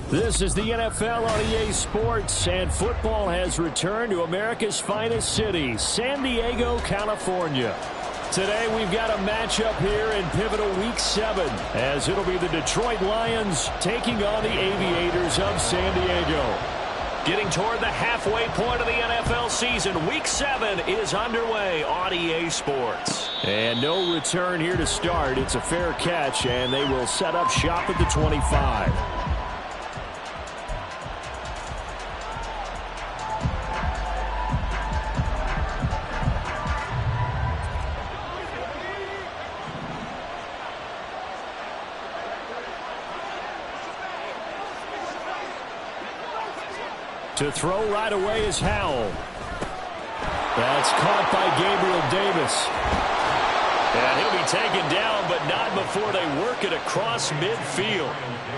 This is the NFL on EA Sports, and football has returned to America's finest city, San Diego, California. Today we've got a matchup here in pivotal Week 7, as it'll be the Detroit Lions taking on the Aviators of San Diego. Getting toward the halfway point of the NFL season, Week 7 is underway on EA Sports. And no return here to start. It's a fair catch, and they will set up shop at the 25. To throw right away is Howell. That's caught by Gabriel Davis. And he'll be taken down, but not before they work it across midfield.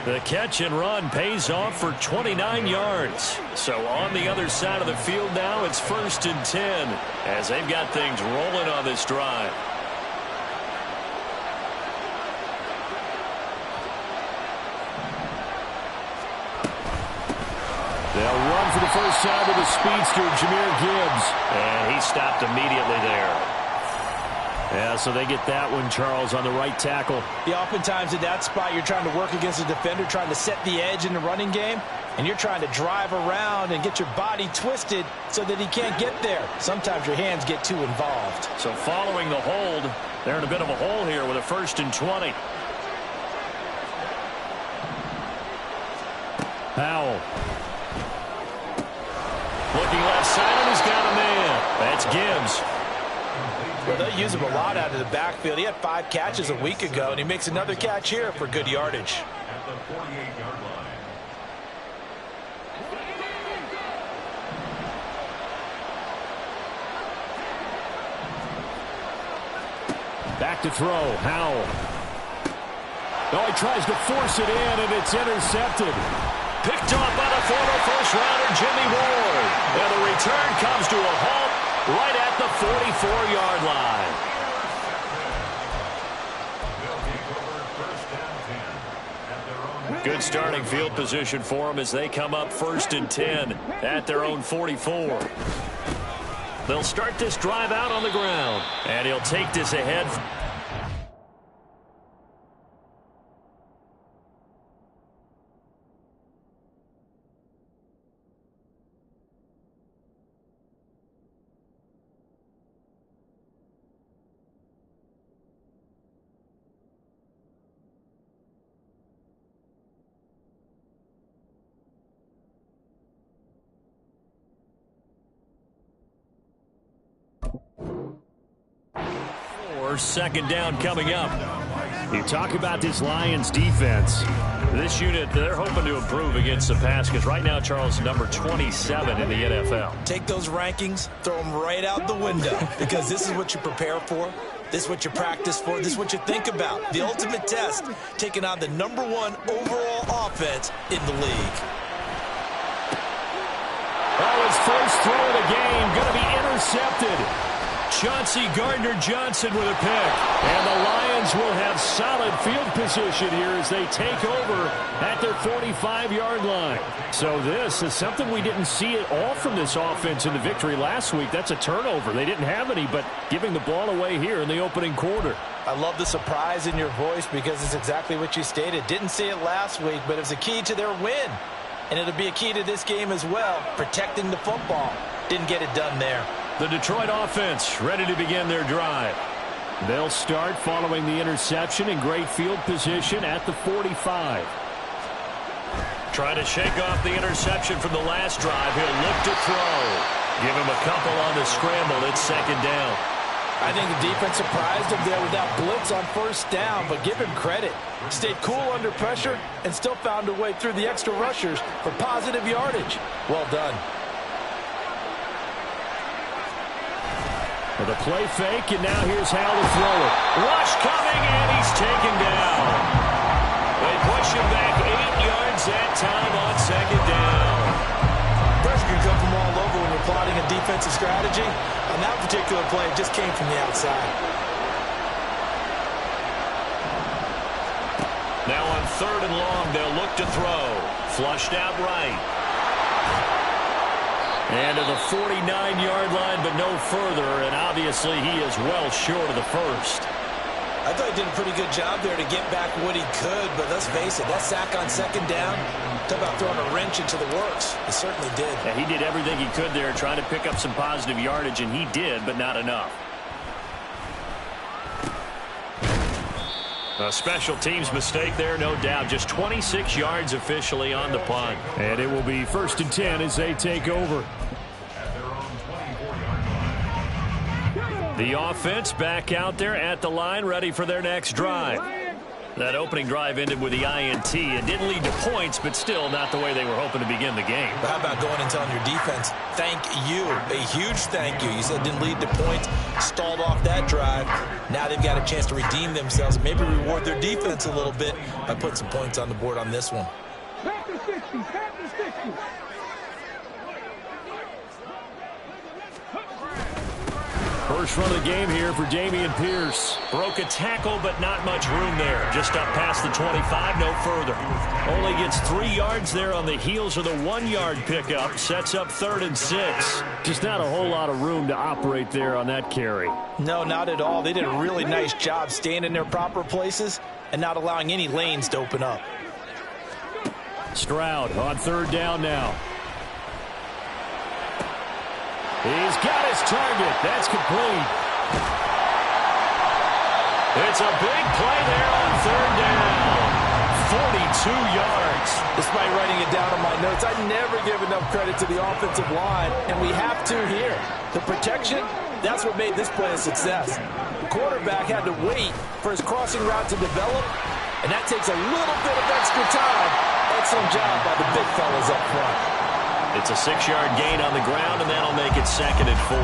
The catch and run pays off for 29 yards. So on the other side of the field now, it's 1st and 10, as they've got things rolling on this drive. They'll run for the first time with the speedster, Jahmyr Gibbs. And he stopped immediately there. Yeah, so they get that one, Charles, on the right tackle. Yeah, oftentimes in that spot, you're trying to work against a defender, trying to set the edge in the running game, and you're trying to drive around and get your body twisted so that he can't get there. Sometimes your hands get too involved. So following the hold, they're in a bit of a hole here with a 1st and 20. Howell. Looking left side, and he's got a man. That's Gibbs. Well, they use him a lot out of the backfield. He had 5 catches a week ago, and he makes another catch here for good yardage. At the 48-yard line. Back to throw, Howell. Oh, he tries to force it in, and it's intercepted. Picked off by the former first-rounder, Jimmy Ward. And the return comes to a halt right at the 44-yard line. Good starting field position for them as they come up 1st and 10 at their own 44. They'll start this drive out on the ground, and he'll take this ahead. Second down coming up. You talk about this Lions defense. This unit, they're hoping to improve against the pass because right now, Charles, number 27 in the NFL. Take those rankings, throw them right out the window because this is what you prepare for. This is what you practice for. This is what you think about. The ultimate test, taking on the #1 overall offense in the league. Oh, his first throw of the game going to be intercepted. Chauncey Gardner-Johnson with a pick. And the Lions will have solid field position here as they take over at their 45-yard line. So this is something we didn't see at all from this offense in the victory last week. That's a turnover. They didn't have any, but giving the ball away here in the opening quarter. I love the surprise in your voice because it's exactly what you stated. Didn't see it last week, but it's a key to their win. And it'll be a key to this game as well, protecting the football. Didn't get it done there. The Detroit offense ready to begin their drive. They'll start following the interception in great field position at the 45. Trying to shake off the interception from the last drive. He'll look to throw. Give him a couple on the scramble. It's 2nd down. I think the defense surprised him there with that blitz on 1st down, but give him credit. Stayed cool under pressure and still found a way through the extra rushers for positive yardage. Well done. The play fake, and now here's how to throw it. Rush coming, and he's taken down. They push him back 8 yards that time on 2nd down. Pressure can come from all over when you're plotting a defensive strategy. On that particular play, it just came from the outside. Now on 3rd and long, they'll look to throw. flushed out right. And to the 49-yard line, but no further, and obviously he is well short of the first. I thought he did a pretty good job there to get back what he could, but let's face it, that sack on second down, talk about throwing a wrench into the works. It certainly did. Yeah, he did everything he could there, trying to pick up some positive yardage, and he did, but not enough. A special teams mistake there, no doubt. Just 26 yards officially on the punt. And it will be 1st and 10 as they take over. The offense back out there at the line, ready for their next drive. That opening drive ended with the INT. It didn't lead to points, but still not the way they were hoping to begin the game. But how about going and telling your defense, thank you, a huge thank you. You said it didn't lead to points, stalled off that drive. Now they've got a chance to redeem themselves and maybe reward their defense a little bit by putting some points on the board on this one. First run of the game here for Dameon Pierce. Broke a tackle, but not much room there. Just up past the 25, no further. Only gets 3 yards there on the heels of the 1-yard pickup. Sets up 3rd and 6. Just not a whole lot of room to operate there on that carry. No, not at all. They did a really nice job staying in their proper places and not allowing any lanes to open up. Stroud on 3rd down now. He's got his target. That's complete. It's a big play there on 3rd down. 42 yards. Despite writing it down on my notes, I never give enough credit to the offensive line, and we have to here. The protection, that's what made this play a success. The quarterback had to wait for his crossing route to develop, and that takes a little bit of extra time. Excellent job by the big fellas up front. It's a 6-yard gain on the ground, and that'll make it 2nd and 4.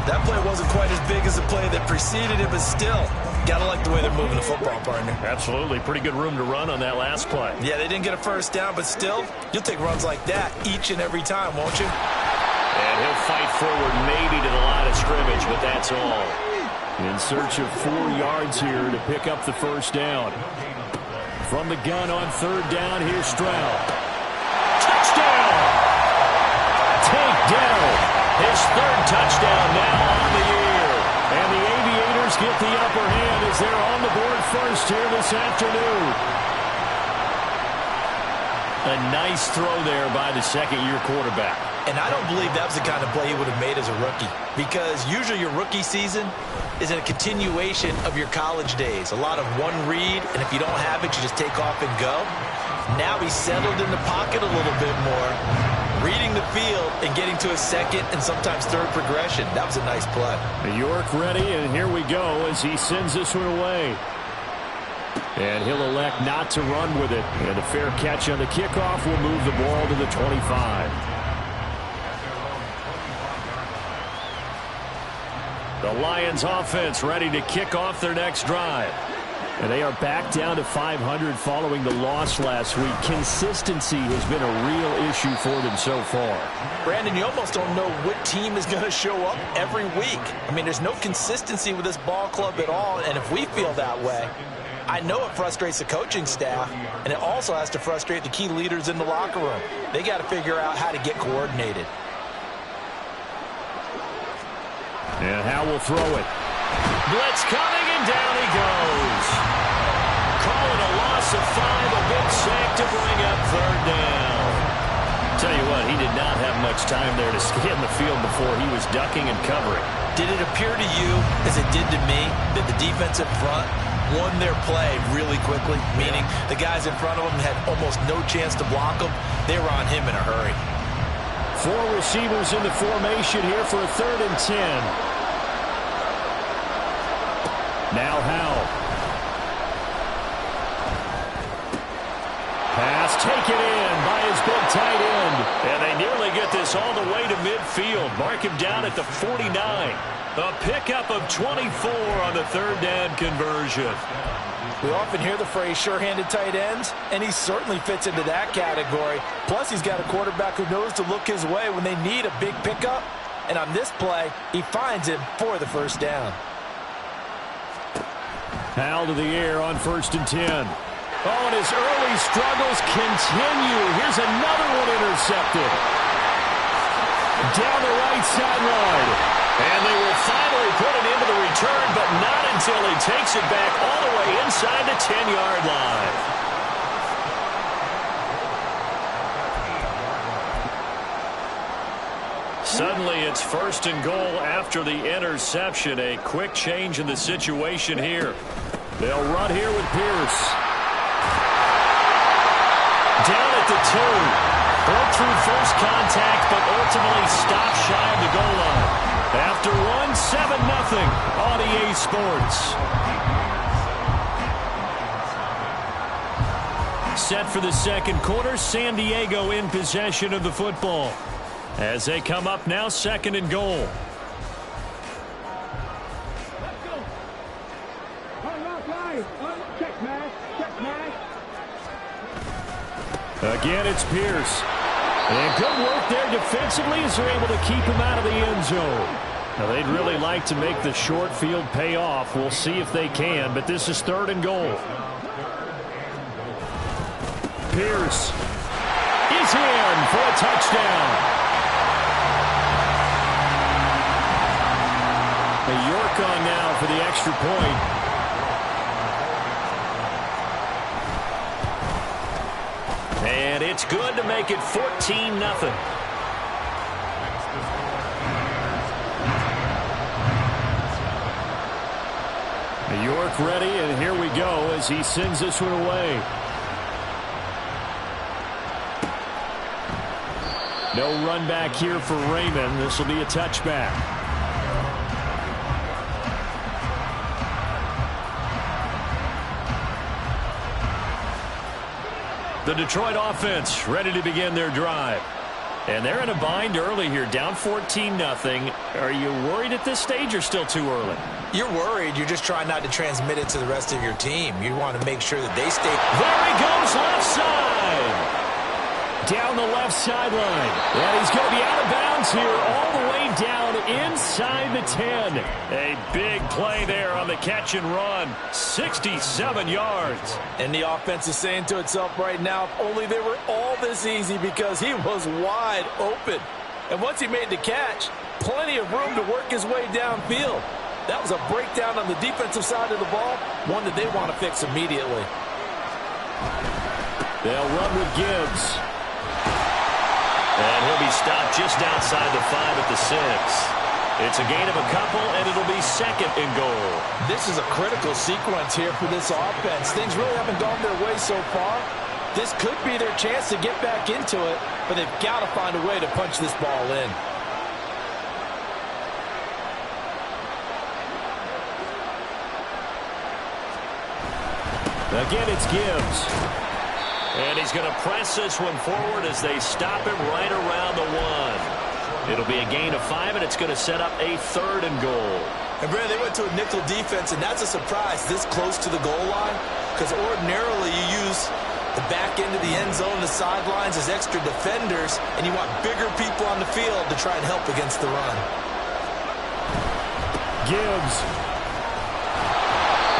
That play wasn't quite as big as the play that preceded it, but still, gotta like the way they're moving the football, partner. Absolutely. Pretty good room to run on that last play. Yeah, they didn't get a first down, but still, you'll take runs like that each and every time, won't you? And he'll fight forward maybe to the line of scrimmage, but that's all. In search of 4 yards here to pick up the first down. From the gun on 3rd down, here's Stroud. Touchdown! Takedown. His 3rd touchdown now on the year. And the Aviators get the upper hand as they're on the board first here this afternoon. A nice throw there by the 2nd-year quarterback. And I don't believe that was the kind of play he would have made as a rookie, because usually your rookie season is a continuation of your college days. A lot of one read, and if you don't have it, you just take off and go. Now he's settled in the pocket a little bit more, reading the field and getting to a 2nd and sometimes 3rd progression. That was a nice play. York ready, and here we go as he sends this one away. And he'll elect not to run with it. And a fair catch on the kickoff will move the ball to the 25. The Lions offense ready to kick off their next drive. And they are back down to 500 following the loss last week. Consistency has been a real issue for them so far. Brandon, you almost don't know what team is going to show up every week. I mean, there's no consistency with this ball club at all, and if we feel that way, I know it frustrates the coaching staff, and it also has to frustrate the key leaders in the locker room. They got to figure out how to get coordinated. And Howe will throw it. Blitz coming, and down he goes. Call it a loss of 5, a big sack to bring up 3rd down. Tell you what, he did not have much time there to get in the field before he was ducking and covering. Did it appear to you, as it did to me, that the defensive front won their play really quickly, meaning the guys in front of them had almost no chance to block them? They were on him in a hurry. 4 receivers in the formation here for a 3rd and 10. Now Howe. Pass taken in by his big tight end. And they nearly get this all the way to midfield. Mark him down at the 49. A pickup of 24 on the 3rd down conversion. We often hear the phrase sure-handed tight ends, and he certainly fits into that category. Plus, he's got a quarterback who knows to look his way when they need a big pickup. And on this play, he finds him for the first down. Howe to the air on 1st and 10. Oh, and his early struggles continue. Here's another one intercepted. Down the right sideline. And they will finally put it into the return, but not until he takes it back all the way inside the 10-yard line. Suddenly, it's 1st and goal after the interception. A quick change in the situation here. They'll run here with Pierce. Down at the 2. Broke through first contact, but ultimately stopped shy of the goal line. After one, 7-0 on EA Sports. Set for the second quarter, San Diego in possession of the football. As they come up now, 2nd and goal. Again, it's Pierce. And good work there defensively as they're able to keep him out of the end zone. Now, they'd really like to make the short field pay off. We'll see if they can, but this is 3rd and goal. Pierce is in for a touchdown. York on now for the extra point. And it's good to make it 14-0. York ready, and here we go as he sends this one away. No run back here for Raymond. This will be a touchback. The Detroit offense ready to begin their drive. And they're in a bind early here, down 14-0. Are you worried at this stage or still too early? You're worried. You're just trying not to transmit it to the rest of your team. You want to make sure that they stay. There he goes, left side. Down the left sideline. And he's going to be out of bounds here all the way down inside the 10. A big play there on the catch and run. 67 yards. And the offense is saying to itself right now, if only they were all this easy, because he was wide open. And once he made the catch, plenty of room to work his way downfield. That was a breakdown on the defensive side of the ball, one that they want to fix immediately. They'll run with Gibbs. And he'll be stopped just outside the 5 at the 6. It's a gain of a couple, and it'll be 2nd and goal. This is a critical sequence here for this offense. Things really haven't gone their way so far. This could be their chance to get back into it, but they've got to find a way to punch this ball in. Again, it's Gibbs. And he's going to press this one forward as they stop him right around the 1. It'll be a gain of 5, and it's going to set up a 3rd and goal. And, Brad, they went to a nickel defense, and that's a surprise this close to the goal line, because ordinarily you use the back end of the end zone, the sidelines as extra defenders, and you want bigger people on the field to try and help against the run. Gibbs.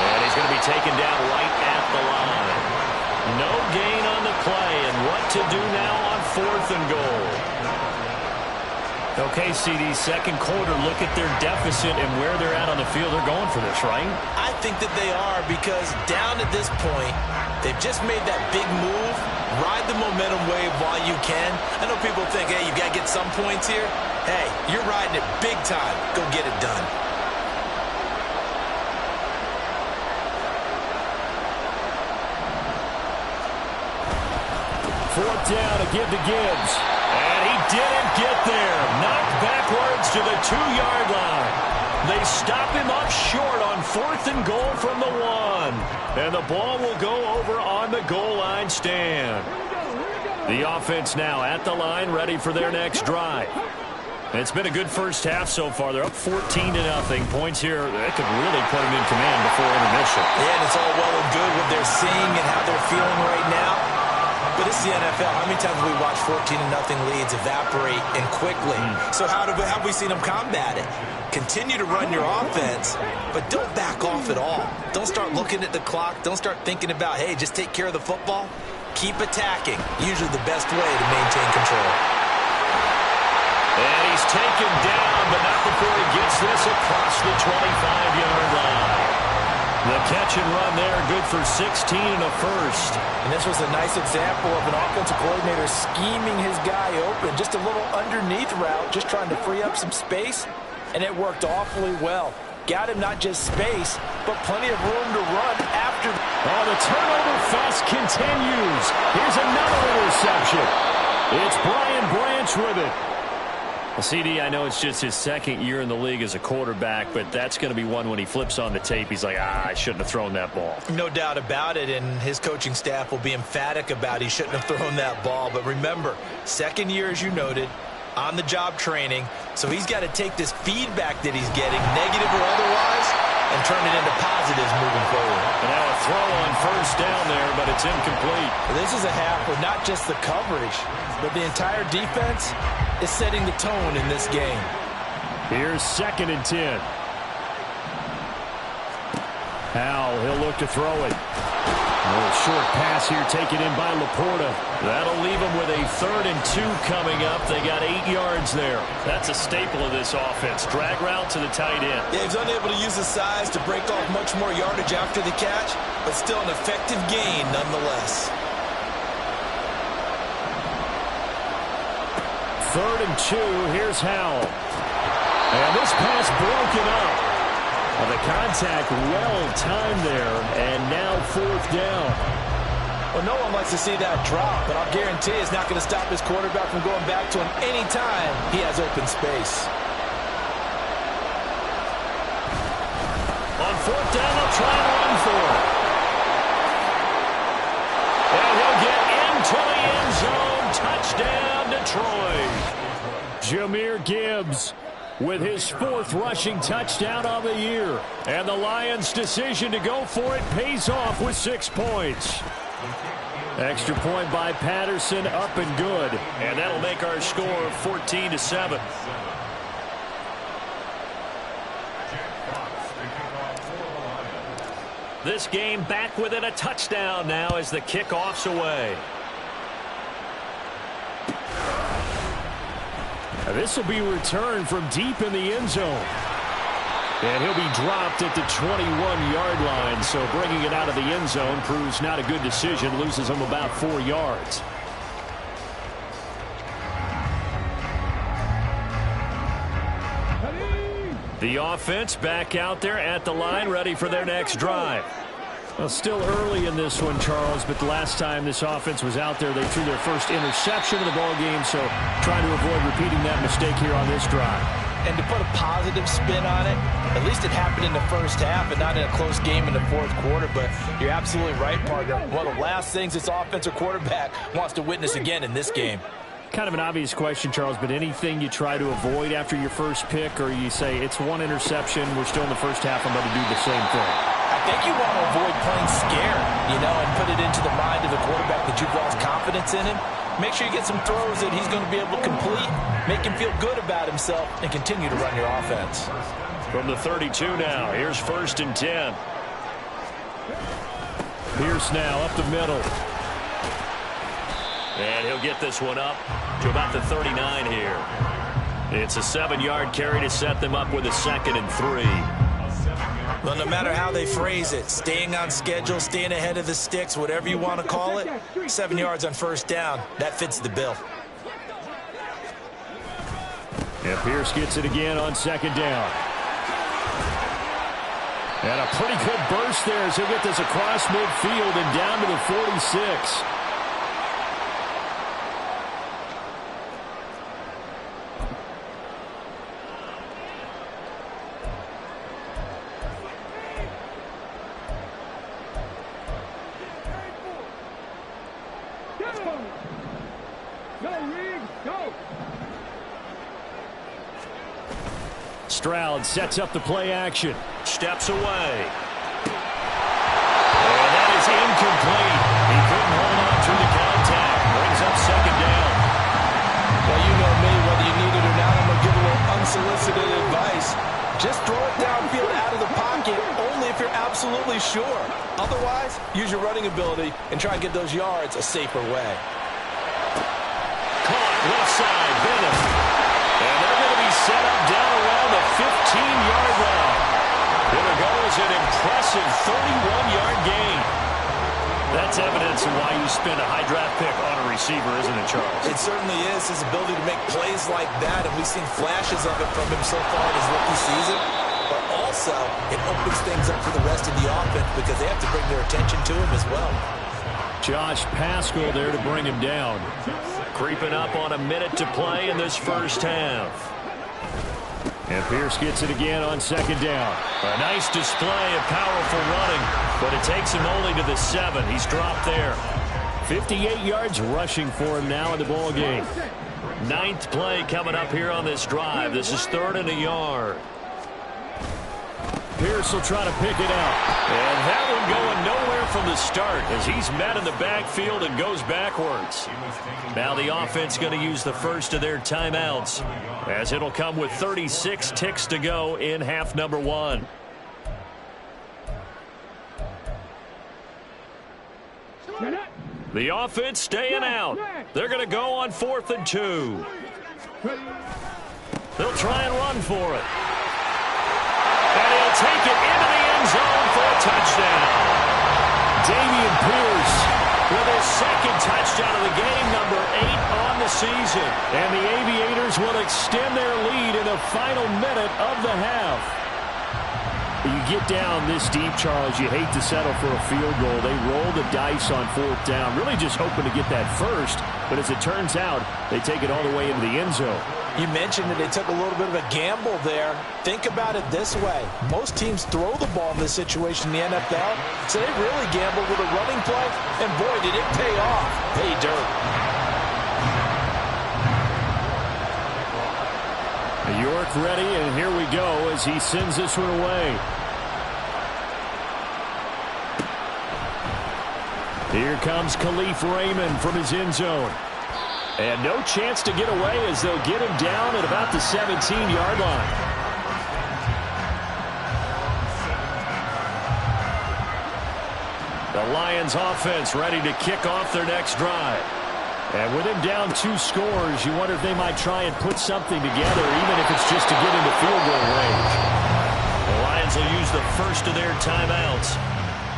And he's going to be taken down right at the line. No gain on the play, and what to do now on 4th and goal. Okay, CD, second quarter, look at their deficit and where they're at on the field. They're going for this, right? I think that they are, because down at this point, they've just made that big move. Ride the momentum wave while you can. I know people think, hey, you got to get some points here. Hey, you're riding it big time. Go get it done. Fourth down to give to Gibbs. And he didn't get there. Knocked backwards to the 2-yard line. They stop him up short on 4th and goal from the 1. And the ball will go over on the goal line stand. The offense now at the line, ready for their next drive. It's been a good first half so far. They're up 14-0. Points here, they could really put them in command before intermission. Yeah, and it's all well and good what they're seeing and how they're feeling right now. But But it's the NFL. How many times have we watched 14-0 leads evaporate and quickly? So how have we seen them combat it? Continue to run your offense, but don't back off at all. Don't start looking at the clock. Don't start thinking about, hey, just take care of the football. Keep attacking. Usually the best way to maintain control. And he's taken down, but not before he gets this across the 25-yard line. The catch and run there, good for 16 and a first. And this was a nice example of an offensive coordinator scheming his guy open. Just a little underneath route, just trying to free up some space, and it worked awfully well. Got him not just space, but plenty of room to run after. Oh, the turnover fest continues. Here's another interception. It's Brian Branch with it. Well, CD, I know it's just his second year in the league as a quarterback, but that's going to be one when he flips on the tape. He's like, I shouldn't have thrown that ball. No doubt about it, and his coaching staff will be emphatic about he shouldn't have thrown that ball. But remember, second year, as you noted, on-the-job training, so he's got to take this feedback that he's getting, negative or otherwise, and turn it into positives moving forward. And now a throw on first down there, but it's incomplete. This is a half where not just the coverage, but the entire defense is setting the tone in this game. Here's 2nd and 10. Howell, he'll look to throw it. A little short pass here taken in by Laporta. That'll leave them with a 3rd and 2 coming up. They got 8 yards there. That's a staple of this offense. Drag route to the tight end. Yeah, he's unable to use his size to break off much more yardage after the catch, but still an effective gain nonetheless. 3rd and 2, here's Howell. And this pass broken up. Well, the contact well-timed there, and now 4th down. Well, no one likes to see that drop, but I'll guarantee it's not going to stop his quarterback from going back to him any time he has open space. On 4th down, they'll try and run for it. And he'll get into the end zone. Touchdown, Detroit. Jahmyr Gibbs with his 4th rushing touchdown of the year. And the Lions' decision to go for it pays off with 6 points. Extra point by Patterson, up and good. And that'll make our score 14-7. This game back within a touchdown now as the kickoff's away. This will be returned from deep in the end zone. And he'll be dropped at the 21-yard line. So bringing it out of the end zone proves not a good decision. Loses him about 4 yards. The offense back out there at the line, ready for their next drive. Well, still early in this one, Charles, but the last time this offense was out there, they threw their first interception of the ball game, so trying to avoid repeating that mistake here on this drive. And to put a positive spin on it, at least it happened in the first half and not in a close game in the 4th quarter, but you're absolutely right, partner. One of the last things this offensive quarterback wants to witness again in this game. Kind of an obvious question, Charles, but anything you try to avoid after your first pick, or you say it's 1 interception, we're still in the first half, I'm going to do the same thing? I think you want to avoid playing scared, and put it into the mind of the quarterback that you've lost confidence in him. Make sure you get some throws that he's going to be able to complete, make him feel good about himself, and continue to run your offense. From the 32 now, here's 1st and 10. Pierce now up the middle. And he'll get this one up to about the 39 here. It's a 7-yard carry to set them up with a 2nd and 3. Well, no matter how they phrase it, staying on schedule, staying ahead of the sticks, whatever you want to call it, 7 yards on 1st down, that fits the bill. And Pierce gets it again on 2nd down. And a pretty good burst there as he'll get this across midfield and down to the 46. Stroud sets up the play action. Steps away. And that is incomplete. He couldn't hold on to the contact. Absolutely sure. Otherwise, use your running ability and try and get those yards a safer way. Caught left side, Bennett. And they're going to be set up down around the 15-yard line. Here we go is an impressive 31-yard gain. That's evidence of why you spend a high draft pick on a receiver, isn't it, Charles? It certainly is, his ability to make plays like that, and we've seen flashes of it from him so far in his rookie season. But also, it opens things up for the rest of the offense because they have to bring their attention to him as well. Josh Paschal there to bring him down. Creeping up on a minute to play in this first half. And Pierce gets it again on second down. A nice display of powerful running, but it takes him only to the 7. He's dropped there. 58 yards rushing for him now in the ball game. 9th play coming up here on this drive. This is 3rd and a yard. Pierce will try to pick it up. And that one going nowhere from the start as he's met in the backfield and goes backwards. Now the offense going to use the first of their timeouts as it'll come with 36 ticks to go in half number 1. The offense staying out. They're going to go on 4th and 2. They'll try and run for it. And he'll take it into the end zone for a touchdown. Dameon Pierce with his 2nd touchdown of the game, number 8 on the season. And the Aviators will extend their lead in the final minute of the half. You get down this deep, Charles, you hate to settle for a field goal. They roll the dice on 4th down, really just hoping to get that first. But as it turns out, they take it all the way into the end zone. You mentioned that they took a little bit of a gamble there. Think about it this way. Most teams throw the ball in this situation in the NFL, so they really gambled with a running play, and boy, did it pay off. Pay dirt. York ready, and here we go as he sends this one away. Here comes Khalif Raymond from his end zone. And no chance to get away as they'll get him down at about the 17-yard line. The Lions offense ready to kick off their next drive. And with him down 2 scores, you wonder if they might try and put something together, even if it's just to get into field goal range. The Lions will use the first of their timeouts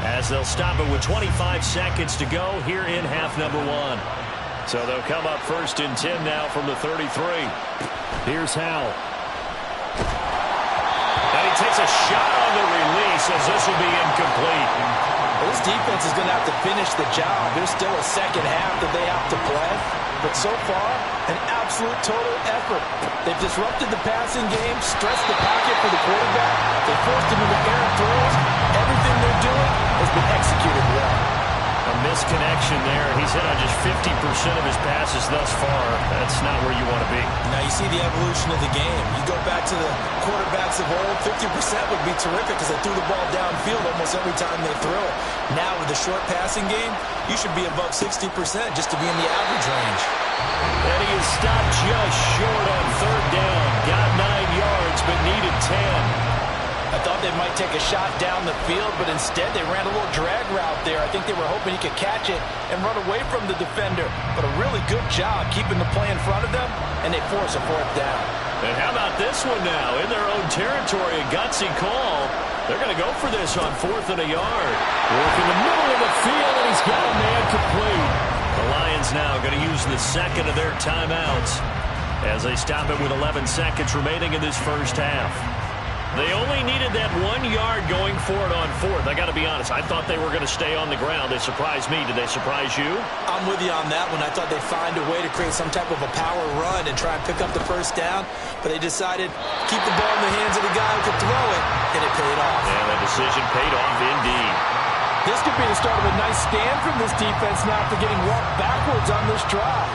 as they'll stop it with 25 seconds to go here in half number 1. So they'll come up 1st and 10 now from the 33. Here's Howell. And he takes a shot on the release as this will be incomplete. This defense is going to have to finish the job. There's still a second half that they have to play. But so far, an absolute total effort. They've disrupted the passing game, stressed the pocket for the quarterback. They forced him into errant throws. Everything they're doing has been executed well. A misconnection there. He's hit on just 50% of his passes thus far. That's not where you want to be. Now you see the evolution of the game. You go back to the quarterbacks of old, 50% would be terrific because they threw the ball downfield almost every time they threw it. Now with the short passing game, you should be above 60% just to be in the average range. And he is stopped just short on 3rd down. Got 9 yards, but needed 10. I thought they might take a shot down the field, but instead they ran a little drag route there. I think they were hoping he could catch it and run away from the defender. But a really good job keeping the play in front of them, and they force a 4th down. And how about this one now? In their own territory, a gutsy call. They're going to go for this on 4th and a yard. Work in the middle of the field, and he's got a man complete. The Lions now going to use the 2nd of their timeouts as they stop it with 11 seconds remaining in this first half. They only needed that 1 yard going for it on 4th. I got to be honest, I thought they were going to stay on the ground. They surprised me. Did they surprise you? I'm with you on that one. I thought they'd find a way to create some type of a power run and try and pick up the 1st down, but they decided keep the ball in the hands of the guy who could throw it, and it paid off. And the decision paid off indeed. This could be the start of a nice stand from this defense now after getting walked backwards on this drive.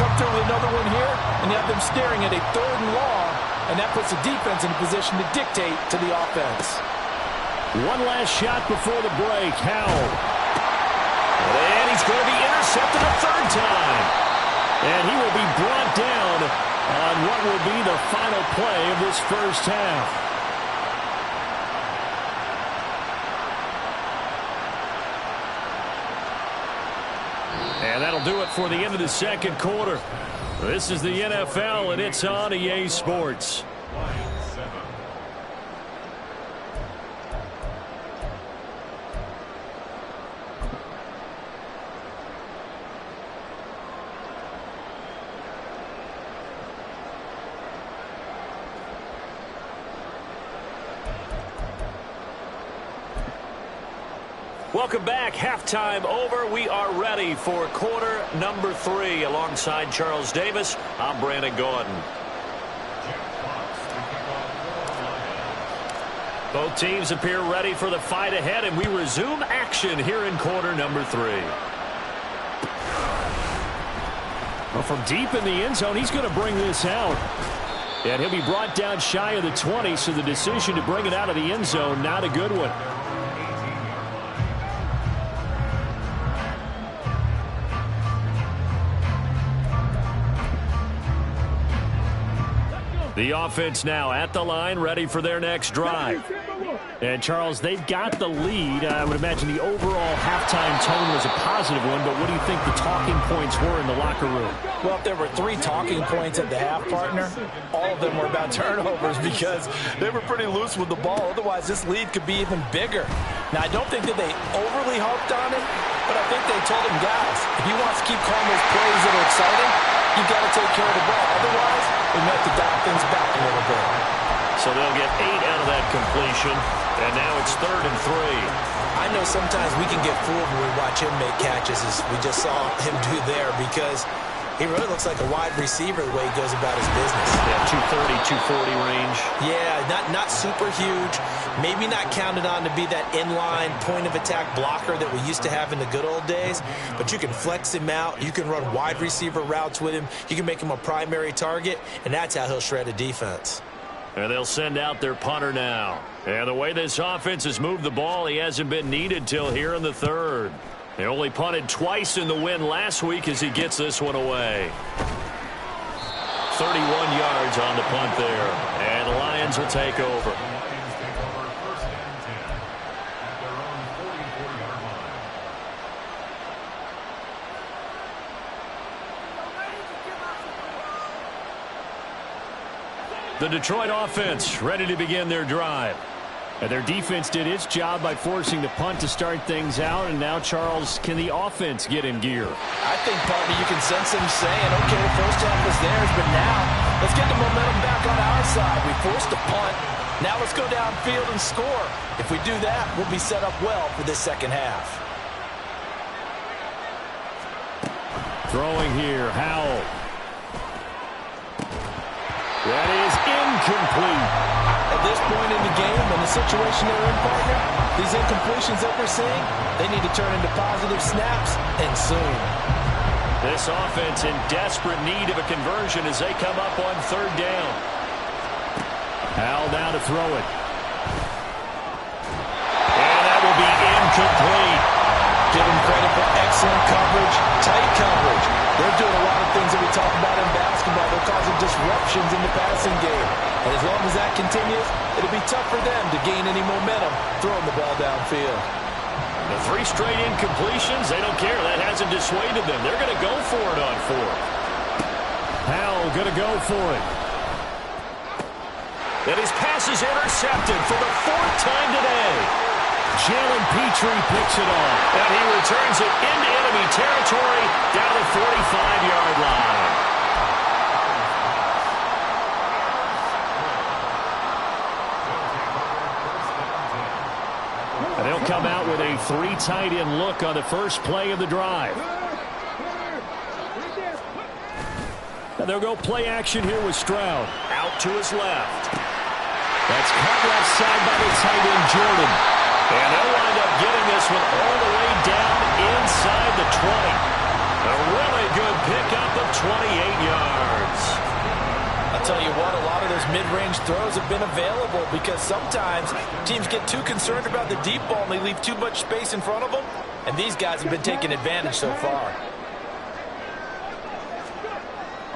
Come through with another one here, and you have them staring at a 3rd and long. And that puts the defense in a position to dictate to the offense. One last shot before the break. Howell. And he's going to be intercepted a 3rd time. And he will be brought down on what will be the final play of this first half. And that'll do it for the end of the second quarter. This is the NFL, and it's on EA Sports. Welcome back. Halftime over. We are ready for quarter number 3. Alongside Charles Davis, I'm Brandon Gordon. Both teams appear ready for the fight ahead, and we resume action here in quarter number 3. Well, from deep in the end zone, he's going to bring this out. And he'll be brought down shy of the 20, so the decision to bring it out of the end zone, not a good one. The offense now at the line, ready for their next drive. And, Charles, they've got the lead. I would imagine the overall halftime tone was a positive one, but what do you think the talking points were in the locker room? Well, if there were 3 talking points at the half, partner, all of them were about turnovers because they were pretty loose with the ball. Otherwise, this lead could be even bigger. Now, I don't think that they overly harped on it, but I think they told him, guys, if he wants to keep calling those plays that are exciting, you've got to take care of the ball. Otherwise, we may have to dial things back a little bit. So they'll get 8 out of that completion, and now it's 3rd and 3. I know sometimes we can get fooled when we watch him make catches, as we just saw him do there, because he really looks like a wide receiver the way he goes about his business. Yeah, 230, 240 range. Yeah, not super huge. Maybe not counted on to be that inline point-of-attack blocker that we used to have in the good old days, but you can flex him out. You can run wide receiver routes with him. You can make him a primary target, and that's how he'll shred a defense. And they'll send out their punter now. And the way this offense has moved the ball, he hasn't been needed till here in the 3rd. They only punted twice in the win last week as he gets this one away. 31 yards on the punt there. And the Lions will take over. The Detroit offense ready to begin their drive. And their defense did its job by forcing the punt to start things out. And now, Charles, can the offense get in gear? I think, partner, you can sense them saying, okay, the first half was theirs, but now let's get the momentum back on our side. We forced a punt. Now let's go downfield and score. If we do that, we'll be set up well for this second half. Throwing here, Howell. That is incomplete. At this point in the game and the situation they're in, partner, these incompletions that we're seeing, they need to turn into positive snaps, and soon. This offense in desperate need of a conversion as they come up on 3rd down. Howell now to throw it. And that will be incomplete. Give them credit for excellent coverage, tight coverage. They're doing a lot of things that we talk about in basketball. They're causing disruptions in the passing game. And as long as that continues, it'll be tough for them to gain any momentum throwing the ball downfield. The 3 straight incompletions, they don't care. That hasn't dissuaded them. They're going to go for it on 4th. Howell going to go for it. And his pass is intercepted for the 4th time today. Jalen Petrie picks it off. And he returns it into enemy territory down the 45-yard line. And they'll come out with a 3 tight end look on the first play of the drive. And they'll go play action here with Stroud. Out to his left. That's caught left side by the tight end, Jordan. And they'll wind up getting this one all the way down inside the 20. A really good pickup of 28 yards. I'll tell you what, a lot of those mid-range throws have been available because sometimes teams get too concerned about the deep ball and they leave too much space in front of them. And these guys have been taking advantage so far.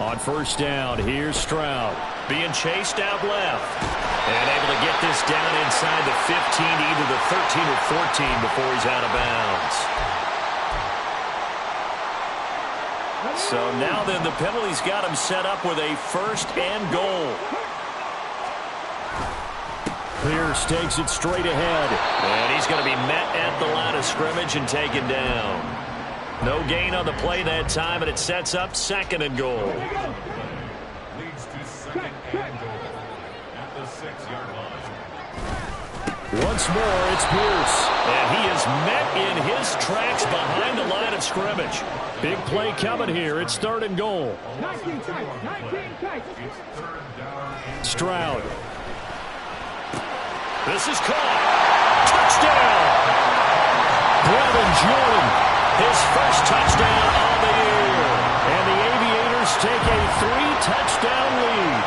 On 1st down, here's Stroud. Being chased out left. And able to get this down inside the 15, either the 13 or 14 before he's out of bounds. So now then, the penalty's got him set up with a 1st and goal. Pierce takes it straight ahead. And he's going to be met at the line of scrimmage and taken down. No gain on the play that time, and it sets up 2nd and goal. Leads to 2nd and goal at the 6-yard line. Once more, it's Pierce. And he is met in his tracks behind the line of scrimmage. Big play coming here. It's 3rd and goal. Stroud. This is caught. Touchdown! Brevin Jordan. His first touchdown on the year. And the Aviators take a 3-touchdown lead.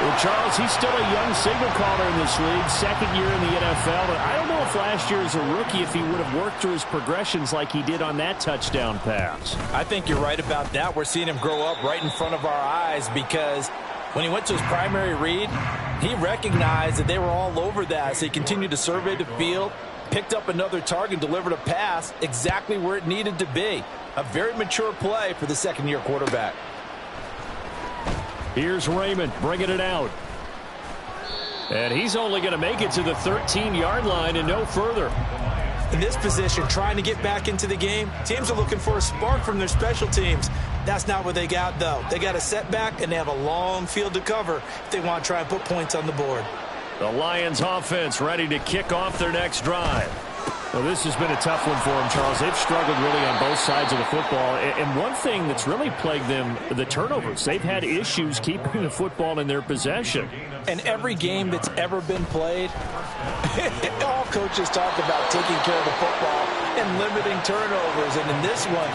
Well, Charles, he's still a young signal caller in this league, 2nd year in the NFL. But I don't know if last year as a rookie, if he would have worked through his progressions like he did on that touchdown pass. I think you're right about that. We're seeing him grow up right in front of our eyes because when he went to his primary read, he recognized that they were all over that. So he continued to survey the field, picked up another target, delivered a pass exactly where it needed to be. A very mature play for the 2nd-year quarterback. Here's Raymond bringing it out. And he's only going to make it to the 13-yard line and no further. In this position, trying to get back into the game, teams are looking for a spark from their special teams. That's not what they got, though. They got a setback, and they have a long field to cover if they want to try and put points on the board. The Lions offense ready to kick off their next drive. Well, this has been a tough one for them, Charles. They've struggled really on both sides of the football. And one thing that's really plagued them, the turnovers. They've had issues keeping the football in their possession. And every game that's ever been played, all coaches talk about taking care of the football and limiting turnovers. And in this one,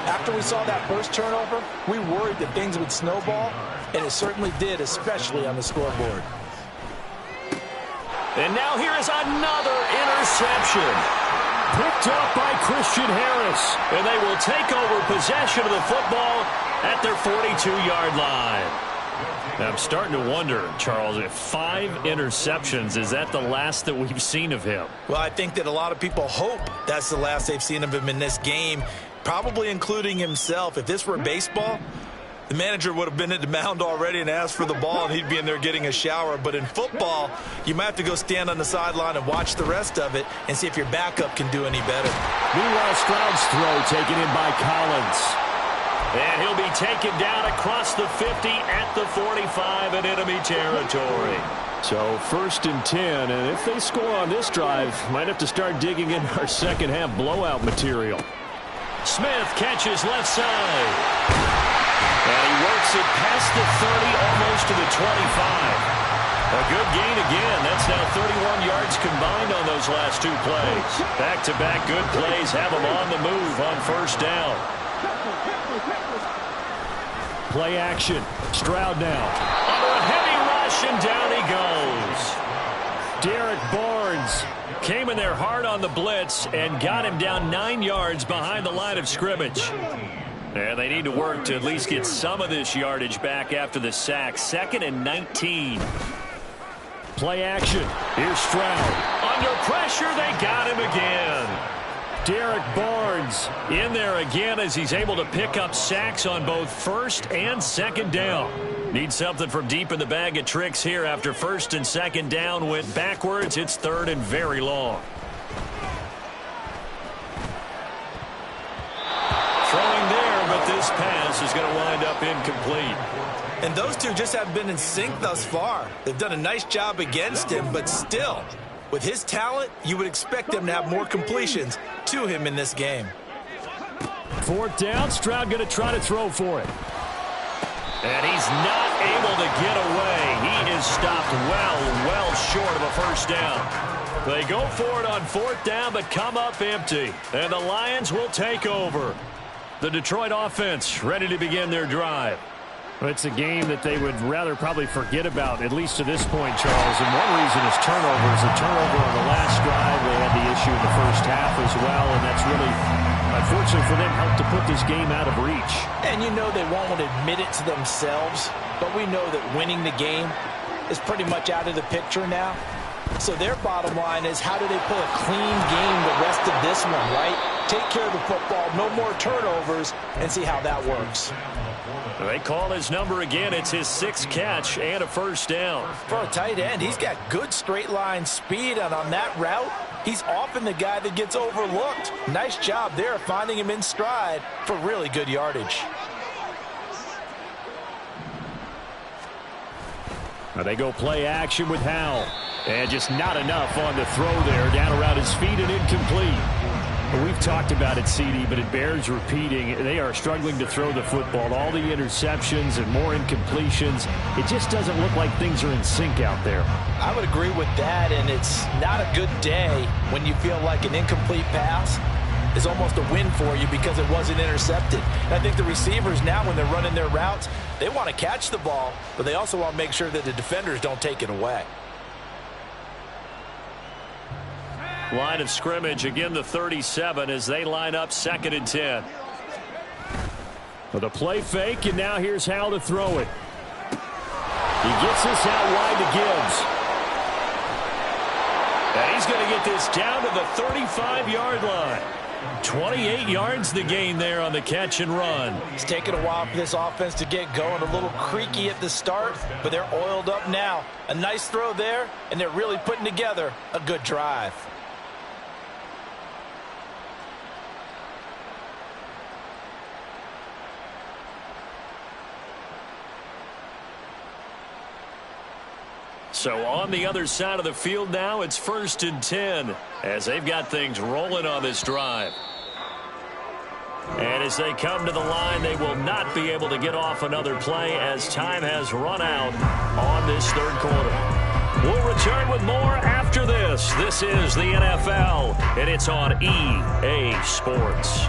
after we saw that first turnover, we worried that things would snowball, and it certainly did, especially on the scoreboard. And now here is another interception. Picked up by Christian Harris. And they will take over possession of the football at their 42-yard line. Now, I'm starting to wonder, Charles, if 5 interceptions, is that the last that we've seen of him? Well, I think that a lot of people hope that's the last they've seen of him in this game, probably including himself. If this were baseball, the manager would have been at the mound already and asked for the ball, and he'd be in there getting a shower. But in football, you might have to go stand on the sideline and watch the rest of it and see if your backup can do any better. Meanwhile, Stroud's throw taken in by Collins. And he'll be taken down across the 50 at the 45 in enemy territory. So 1st and 10, and if they score on this drive, might have to start digging in our second half blowout material. Smith catches left side. And he works it past the 30, almost to the 25. A good gain again. That's now 31 yards combined on those last 2 plays. Back-to-back good plays have them on the move on 1st down. Play action. Stroud now. Under a heavy rush, and down he goes. Derek Barnes came in there hard on the blitz and got him down 9 yards behind the line of scrimmage. And they need to work to at least get some of this yardage back after the sack. 2nd and 19. Play action. Here's Stroud. Under pressure, they got him again. Derek Barnes in there again as he's able to pick up sacks on both 1st and 2nd down. Need something from deep in the bag of tricks here after 1st and 2nd down went backwards. It's 3rd and very long. Throwing there, but this pass is going to wind up incomplete. And those two just haven't been in sync thus far. They've done a nice job against him, but still, with his talent, you would expect them to have more completions to him in this game. 4th down, Stroud going to try to throw for it. And he's not able to get away. He is stopped well short of a 1st down. They go for it on 4th down, but come up empty. And the Lions will take over. The Detroit offense ready to begin their drive. Well, it's a game that they would rather probably forget about, at least to this point, Charles. And one reason is turnovers. A turnover on the last drive. They had the issue in the 1st half as well, and that's really, unfortunately for them, helped to put this game out of reach. And you know they won't admit it to themselves, but we know that winning the game is pretty much out of the picture now. So their bottom line is, how do they play a clean game the rest of this one, right? Take care of the football, no more turnovers, and see how that works. They call his number again. It's his 6th catch and a first down. For a tight end, he's got good straight line speed, and on that route, he's often the guy that gets overlooked. Nice job there finding him in stride for really good yardage. Now they go play action with Howell. And just not enough on the throw there. Down around his feet and incomplete. We've talked about it, CD, but it bears repeating. They are struggling to throw the football. All the interceptions and more incompletions. It just doesn't look like things are in sync out there. I would agree with that, and it's not a good day when you feel like an incomplete pass is almost a win for you because it wasn't intercepted. And I think the receivers now, when they're running their routes, they want to catch the ball, but they also want to make sure that the defenders don't take it away. Line of scrimmage, again the 37 as they line up 2nd and 10. With a play fake, and now here's Howell to throw it. He gets this out wide to Gibbs. And he's going to get this down to the 35-yard line. 28 yards the gain there on the catch and run. It's taken a while for this offense to get going. A little creaky at the start, but they're oiled up now. A nice throw there, and they're really putting together a good drive. So on the other side of the field now, it's 1st and 10 as they've got things rolling on this drive. And as they come to the line, they will not be able to get off another play as time has run out on this 3rd quarter. We'll return with more after this. This is the NFL, and it's on EA Sports.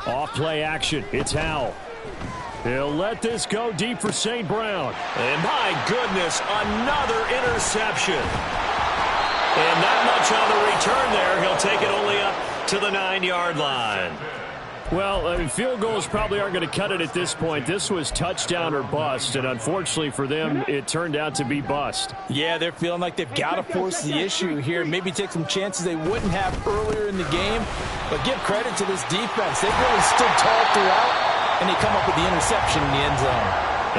Off play action. It's Howell. He'll let this go deep for St. Brown. And my goodness, another interception. And not much on the return there. He'll take it only up to the 9-yard line. Well, field goals probably aren't going to cut it at this point. This was touchdown or bust, and unfortunately for them, it turned out to be bust. Yeah, they're feeling like they've got to force the issue here. Maybe take some chances they wouldn't have earlier in the game. But give credit to this defense. They really stood tall throughout, and they come up with the interception in the end zone.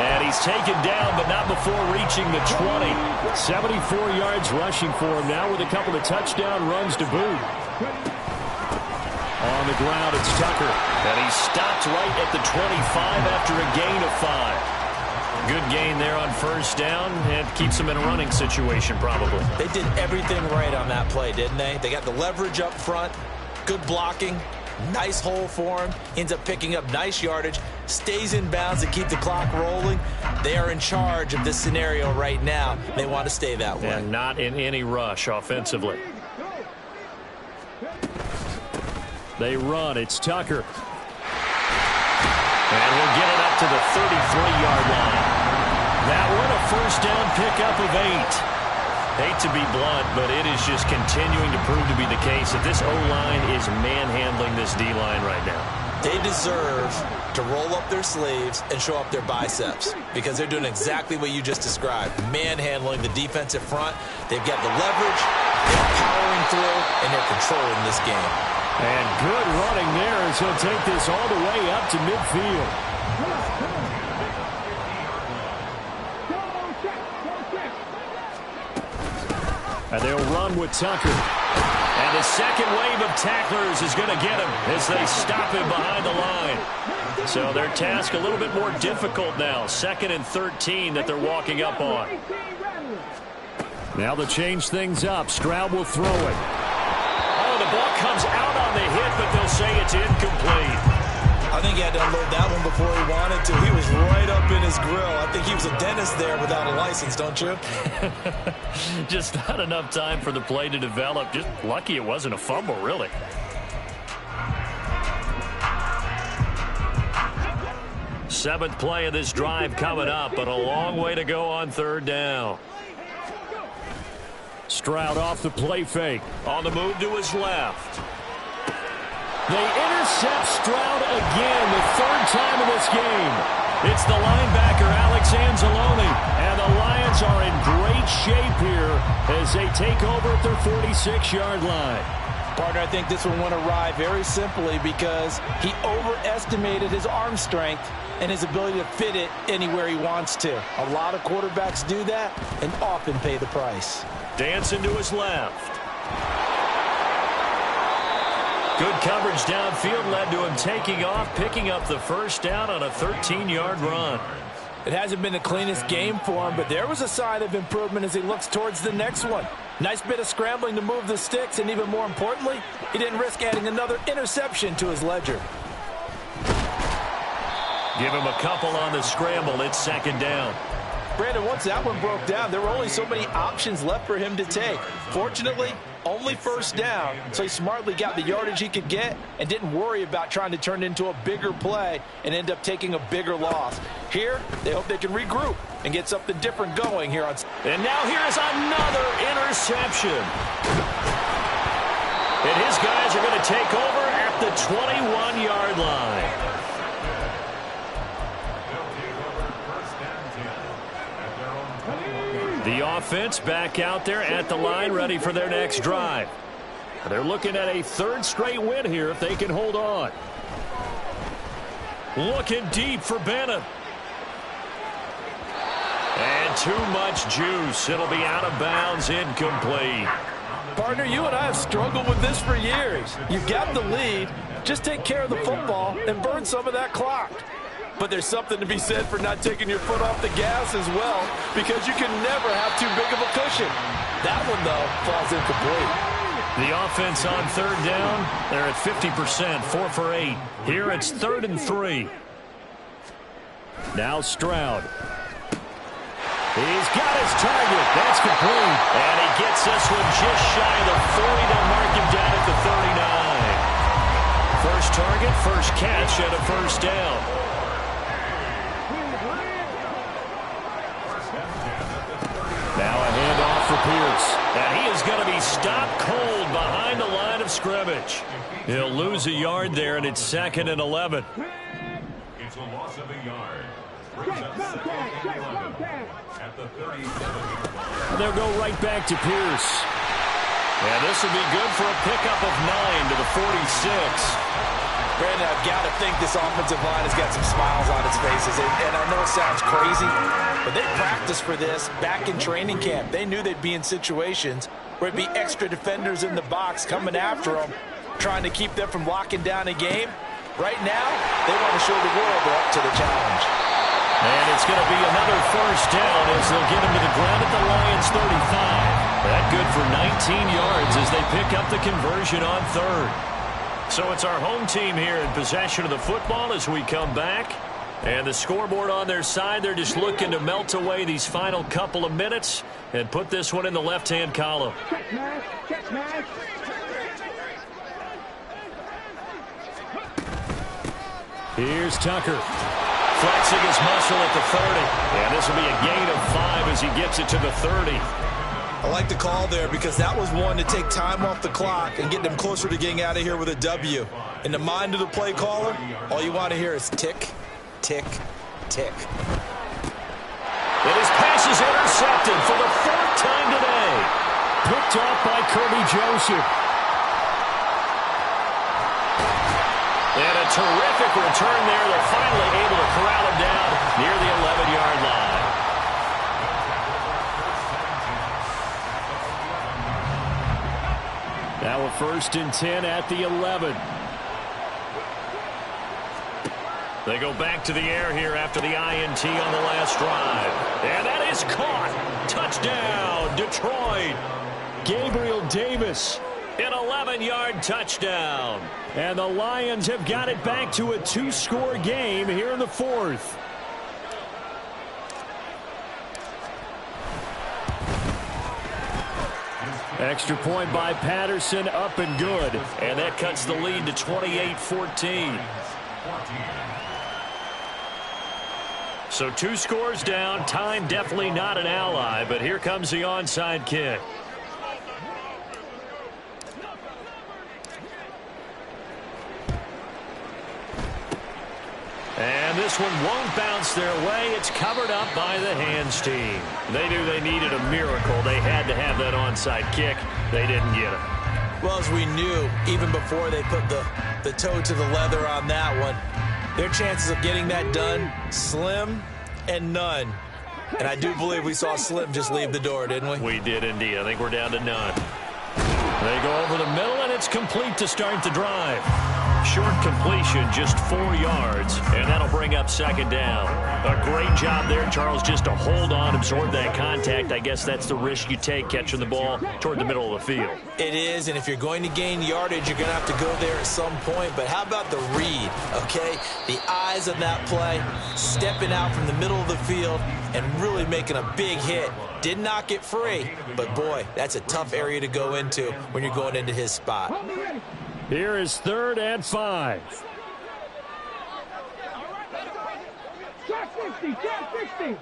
And he's taken down, but not before reaching the 20. 74 yards rushing for him now with a couple of touchdown runs to boot. On the ground, it's Tucker. And he stopped right at the 25 after a gain of 5. Good gain there on 1st down, and keeps him in a running situation probably. They did everything right on that play, didn't they? They got the leverage up front, good blocking, nice hole for him, ends up picking up nice yardage, stays in bounds to keep the clock rolling. They are in charge of this scenario right now. They want to stay that way. And not in any rush offensively. They run. It's Tucker. And we'll get it up to the 33-yard line. That one a 1st down pickup of 8. Hate to be blunt, but it is just continuing to prove to be the case that this O-line is manhandling this D-line right now. They deserve to roll up their sleeves and show up their biceps because they're doing exactly what you just described, manhandling the defensive front. They've got the leverage, they're powering through, and they're controlling this game. And good running there as he'll take this all the way up to midfield. And they'll run with Tucker. And the second wave of tacklers is going to get him as they stop him behind the line. So their task a little bit more difficult now. 2nd and 13 that they're walking up on. Now they'll change things up. Stroud will throw it. Oh, the ball comes out on the hit, but they'll say it's incomplete. I think he had to unload that one before he wanted to. He was right up in his grill. I think he was a dentist there without a license, don't you? Just not enough time for the play to develop. Just lucky it wasn't a fumble, really. 7th play of this drive coming up, but a long way to go on 3rd down. Stroud off the play fake. On the move to his left. They intercept Stroud again, the 3rd time in this game. It's the linebacker, Alex Anzalone. And the Lions are in great shape here as they take over at their 46-yard line. Partner, I think this one went awry very simply because he overestimated his arm strength and his ability to fit it anywhere he wants to. A lot of quarterbacks do that and often pay the price. Dancing to his left. Good coverage downfield led to him taking off, picking up the 1st down on a 13-yard run. It hasn't been the cleanest game for him, but there was a sign of improvement as he looks towards the next one. Nice bit of scrambling to move the sticks, and even more importantly, he didn't risk adding another interception to his ledger. Give him a couple on the scramble. It's 2nd down. Brandon, once that one broke down, there were only so many options left for him to take. Fortunately, only 1st down, so he smartly got the yardage he could get and didn't worry about trying to turn it into a bigger play and end up taking a bigger loss. Here, they hope they can regroup and get something different going here on. And now here's another interception. And his guys are going to take over at the 21-yard line. The offense back out there at the line, ready for their next drive. They're looking at a 3rd straight win here if they can hold on. Looking deep for Bennett. And too much juice. It'll be out of bounds, incomplete. Partner, you and I have struggled with this for years. You've got the lead. Just take care of the football and burn some of that clock. But there's something to be said for not taking your foot off the gas as well, because you can never have too big of a cushion. That one, though, falls incomplete. The offense on 3rd down, they're at 50%, 4 for 8. Here it's 3rd and 3. Now Stroud. He's got his target. That's complete. And he gets this one just shy of the 40 to mark him down at the 39. First target, first catch, and a 1st down. Now a handoff for Pierce. And he is going to be stopped cold behind the line of scrimmage. He'll lose a yard there, and it's 2nd and 11. It's a loss of a yard. Brings up 2nd and 11 at the 37-yard line. They'll go right back to Pierce. And this will be good for a pickup of 9 to the 46. Brandon, I've got to think this offensive line has got some smiles on its faces. And I know it sounds crazy, but they practiced for this back in training camp. They knew they'd be in situations where it'd be extra defenders in the box coming after them, trying to keep them from locking down a game. Right now, they want to show the world they're up to the challenge. And it's going to be another 1st down as they'll get him to the ground at the Lions' 35. That good for 19 yards as they pick up the conversion on 3rd. So it's our home team here in possession of the football as we come back. And the scoreboard on their side, they're just looking to melt away these final couple of minutes and put this one in the left-hand column. Here's Tucker. Flexing his muscle at the 30. And this will be a gain of 5 as he gets it to the 30. I like the call there because that was one to take time off the clock and get them closer to getting out of here with a W. In the mind of the play caller, all you want to hear is tick, tick, tick. And his pass is intercepted for the 4th time today. Picked off by Kirby Joseph. And a terrific return there. They're finally able to corral him down near the 11-yard line. Now a 1st and 10 at the 11. They go back to the air here after the INT on the last drive. And that is caught. Touchdown, Detroit. Gabriel Davis. An 11-yard touchdown. And the Lions have got it back to a 2-score game here in the 4th. Extra point by Patterson, up and good. And that cuts the lead to 28-14. So 2 scores down. Time definitely not an ally, but here comes the onside kick. And this one won't bounce their way. It's covered up by the hands team. They knew they needed a miracle. They had to have that onside kick. They didn't get it. Well, as we knew, even before they put the toe to the leather on that one, their chances of getting that done, slim and none. And I do believe we saw Slim just leave the door, didn't we? We did indeed. I think we're down to none. They go over the middle, and it's complete to start the drive. Short completion, just 4 yards, and that'll bring up second down. A great job there, Charles, just to hold on, absorb that contact. I guess that's the risk you take catching the ball toward the middle of the field. It is, and if you're going to gain yardage, you're going to have to go there at some point. But how about the read, okay? The eyes on that play, stepping out from the middle of the field and really making a big hit. Did not get free, but boy, that's a tough area to go into when you're going into his spot. Here is 3rd and 5. Check 60, check 60.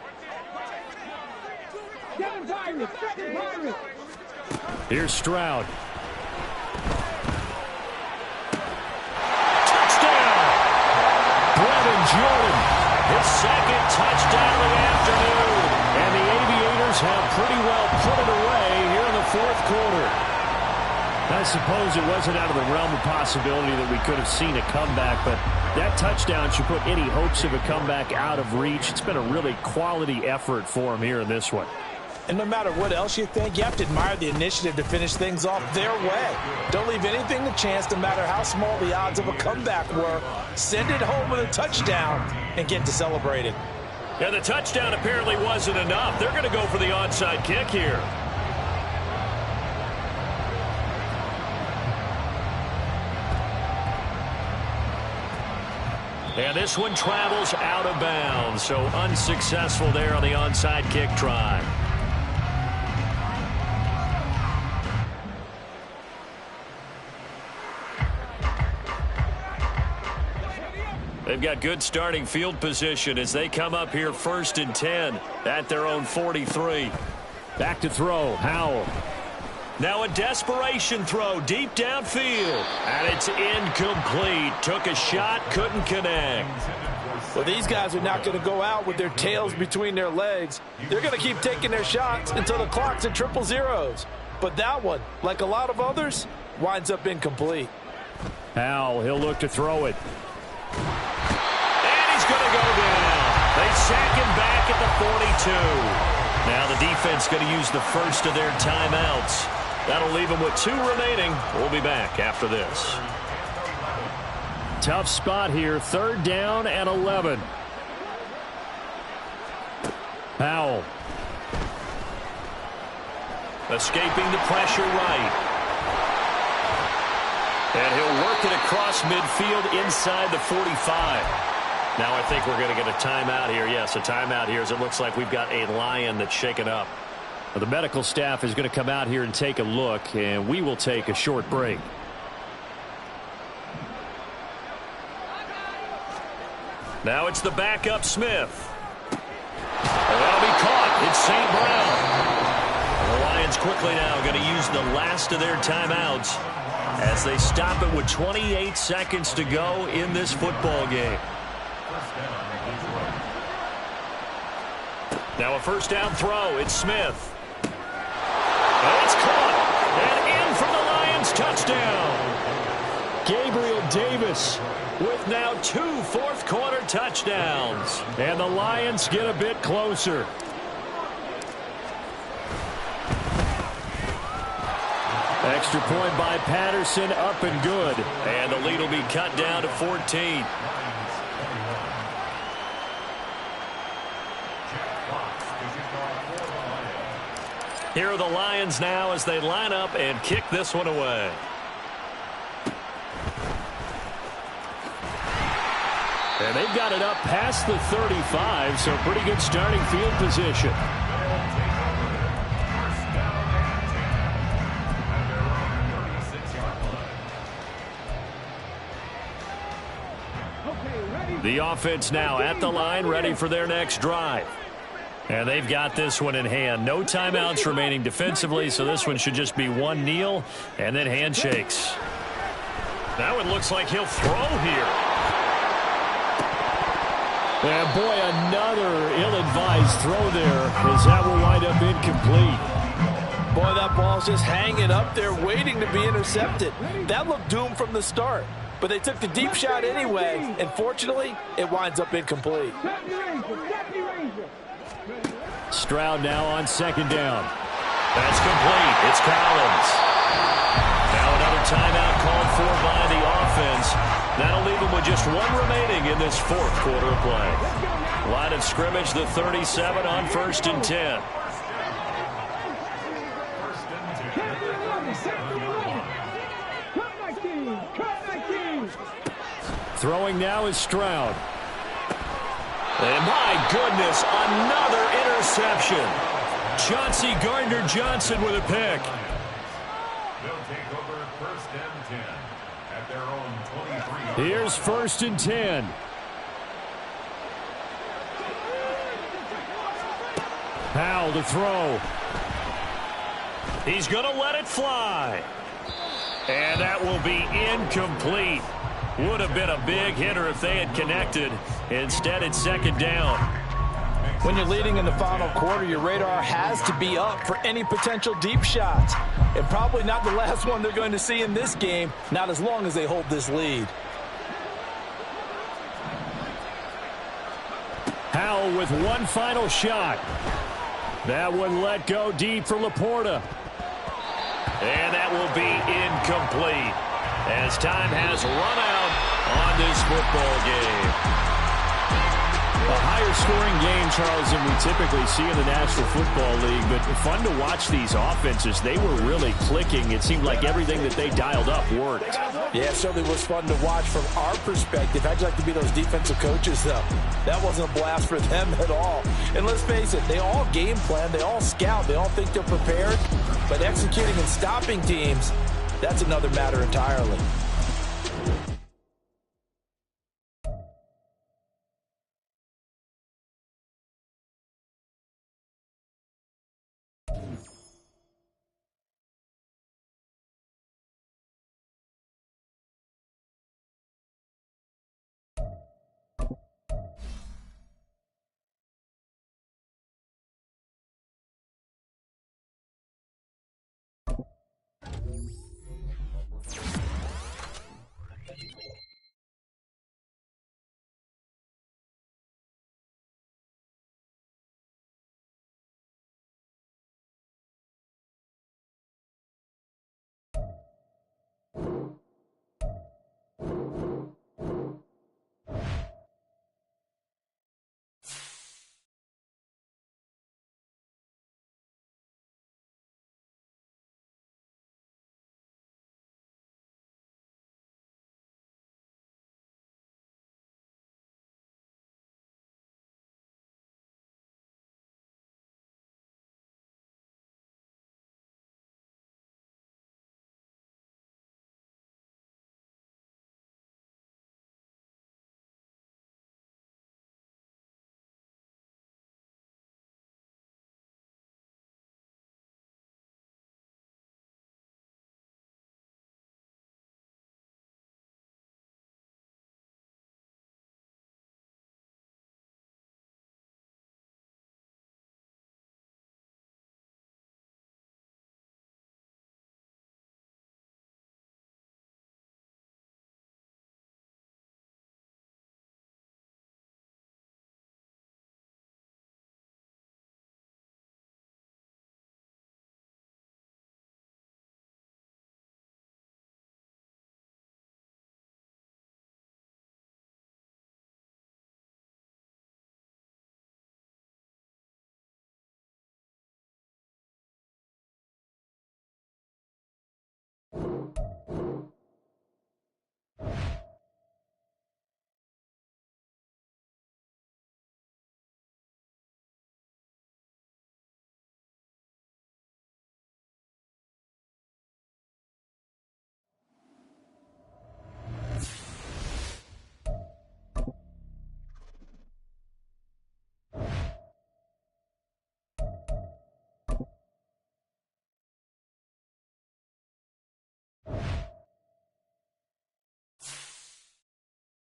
7 Pirates, 7 Pirates. Here's Stroud. Touchdown! Brevin Jordan, His 2nd touchdown of the afternoon. and the Aviators have pretty well put it away here in the 4th quarter. I suppose it wasn't out of the realm of possibility that we could have seen a comeback, but that touchdown should put any hopes of a comeback out of reach. It's been a really quality effort for him here in this one. And no matter what else you think, you have to admire the initiative to finish things off their way. Don't leave anything to chance, no matter how small the odds of a comeback were. Send it home with a touchdown and get to celebrating. Yeah, the touchdown apparently wasn't enough. They're going to go for the onside kick here. And this one travels out of bounds, so unsuccessful there on the onside kick try. They've got good starting field position as they come up here 1st and 10 at their own 43. Back to throw, Howell. Now a desperation throw deep downfield, and it's incomplete. Took a shot, couldn't connect. Well, these guys are not going to go out with their tails between their legs. They're going to keep taking their shots until the clock's at 000. But that one, like a lot of others, winds up incomplete. Howell, he'll look to throw it. And he's going to go down. They sack him back at the 42. Now the defense going to use the first of their timeouts. That'll leave them with 2 remaining. We'll be back after this. Tough spot here. 3rd down and 11. Howell. Escaping the pressure right. And he'll work it across midfield inside the 45. Now I think we're going to get a timeout here. Yes, a timeout here as it looks like we've got a Lion that's shaken up. Well, the medical staff is going to come out here and take a look, and we will take a short break. Now it's the backup Smith. That'll be caught. It's St. Brown. The Lions quickly now going to use the last of their timeouts as they stop it with 28 seconds to go in this football game. Now a 1st down throw. It's Smith. And it's caught. And in for the Lions touchdown. Gabriel Davis With now 2 fourth-quarter touchdowns. And the Lions get a bit closer. Extra point by Patterson, up and good. And the lead will be cut down to 14. Here are the Lions now as they line up and kick this one away. And they've got it up past the 35, so pretty good starting field position. The offense now at the line, ready for their next drive. And they've got this one in hand. No timeouts remaining defensively, so this one should just be one kneel and then handshakes. Now it looks like he'll throw here. And boy, another ill-advised throw there, as that will wind up incomplete. Boy, that ball's just hanging up there waiting to be intercepted. That looked doomed from the start. But they took the deep shot anyway, and fortunately, it winds up incomplete. Stroud now on second down. That's complete. It's Collins. Now another timeout called for by the offense. That'll leave them with just one remaining in this fourth quarter of play. Line of scrimmage, the 37 on 1st and 10. Throwing now is Stroud. And my goodness, another interception. Chauncey Gardner-Johnson with a pick. They'll take over 1st and 10 at their own 23. Here's 1st and 10. Powell to throw. He's going to let it fly. And that will be incomplete. Would have been a big hitter if they had connected. Instead, it's second down. When you're leading in the final quarter, your radar has to be up for any potential deep shots. And probably not the last one they're going to see in this game, not as long as they hold this lead. Howell with one final shot. That one let go deep for Laporta. And that will be incomplete, as time has run out on this football game. A higher-scoring game, Charles, than we typically see in the National Football League, but fun to watch these offenses. They were really clicking. It seemed like everything that they dialed up worked. Yeah, it certainly was fun to watch from our perspective. How'd you like to be those defensive coaches, though? That wasn't a blast for them at all. And let's face it, they all game plan, they all scout, they all think they're prepared, but executing and stopping teams, that's another matter entirely.